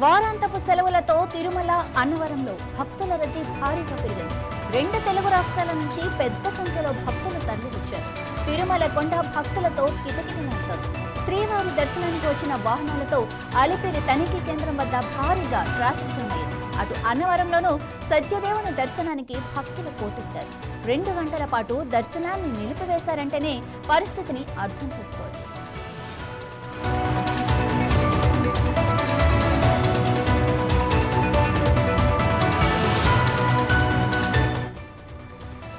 వారాంతపు సెలవులతో తిరుమల అన్నవరంలో భక్తుల రద్దీ భారీగా పెరిగింది. 2 తెలుగు రాష్ట్రాల నుంచి పెద్ద సంఖ్యలో భక్తులు తరలివచ్చారు. తిరుమల కొండ భక్తులతో కిటకిటలాడుతోంది. శ్రీవారి దర్శనానికి వచ్చిన వాహనాలతో అలిపిరి తనిఖీ కేంద్రం వద్ద భారీగా ట్రాఫిక్ జామ్ అయింది. అటు అన్నవరంలోనూ సత్యదేవుని దర్శనానికి భక్తులు పోటెత్తారు. 2 గంటల పాటు దర్శనాన్ని నిలిపివేశారంటేనే పరిస్థితిని అర్థం చేసుకోవచ్చు.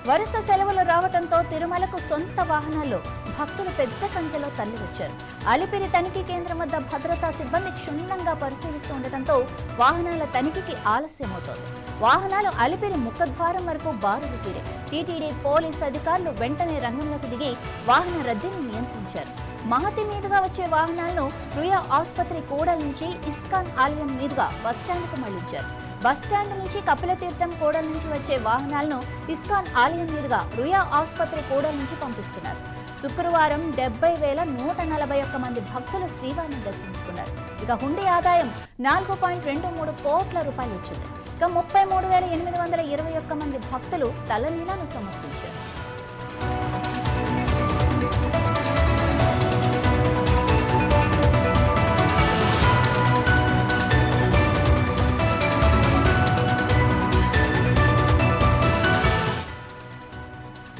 వరుస సెలవులు రావడంతో తిరుమలకు సొంత వాహనాల్లో భక్తులు పెద్ద సంఖ్యలో తరలివచ్చారు. అలిపిరి తనిఖీ కేంద్రం వద్ద భద్రతా సిబ్బంది క్షుణ్ణంగా పరిశీలిస్తూ ఉండటంతో వాహనాల తనిఖీకి ఆలస్యమవుతోంది. వాహనాలు అలిపిరి ముఖద్వారం వరకు బారులు తీరాయి. టీటీడీ పోలీసు అధికారులు వెంటనే రంగంలోకి దిగి వాహన రద్దీని నియంత్రించారు. మహతి మీదుగా వచ్చే వాహనాలను రుయా ఆసుపత్రి కూడల నుంచి ఇస్కాన్ ఆలయం మీదుగా బస్టాండ్కు మళ్లించారు. బస్టాండ్ నుంచి కపిలతీర్థం కూడల నుంచి వచ్చే వాహనాలను ఇస్కాన్ ఆలయం మీదుగా రుయా ఆసుపత్రి కూడల నుంచి పంపిస్తున్నారు. శుక్రవారం 70,141 మంది భక్తులు శ్రీవారిని దర్శించుకున్నారు. ఇక హుండీ ఆదాయం 4.23 కోట్ల రూపాయలు వచ్చింది. ఇక 33,821 మంది భక్తులు తలనీలాలు సమర్పించారు.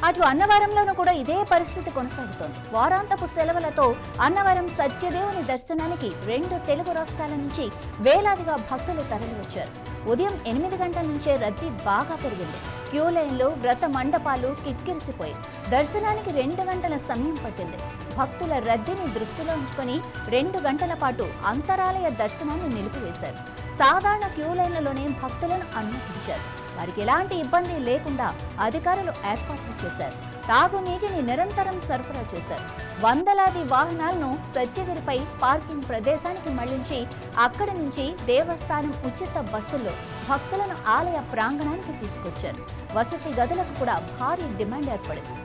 అటు అన్నవరంలోనూ కూడా ఇదే పరిస్థితి కొనసాగుతోంది. వారాంతపు సెలవులతో అన్నవరం సత్యదేవుని దర్శనానికి 2 తెలుగు రాష్ట్రాల నుంచి వేలాదిగా భక్తులు తరలివచ్చారు. ఉదయం 8 గంటల నుంచే రద్దీ బాగా పెరిగింది. క్యూ లైన్లు, వ్రత మండపాలు కిక్కిరిసిపోయి దర్శనానికి 2 గంటల సమయం పట్టింది. భక్తుల రద్దీని దృష్టిలో ఉంచుకొని 2 గంటల పాటు అంతరాలయ దర్శనాన్ని నిలిపివేశారు. సాధారణ క్యూ లైన్లలోనే భక్తులను అనుమతించారు. వారికి ఎలాంటి ఇబ్బంది లేకుండా అధికారులు ఏర్పాట్లు చేశారు. తాగునీటిని నిరంతరం సరఫరా చేశారు. వందలాది వాహనాలను సత్యగిరిపై పార్కింగ్ ప్రదేశానికి మళ్లించి అక్కడి నుంచి దేవస్థానం ఉచిత బస్సుల్లో భక్తులను ఆలయ ప్రాంగణానికి తీసుకొచ్చారు. వసతి గదులకు కూడా భారీ డిమాండ్ ఏర్పడింది.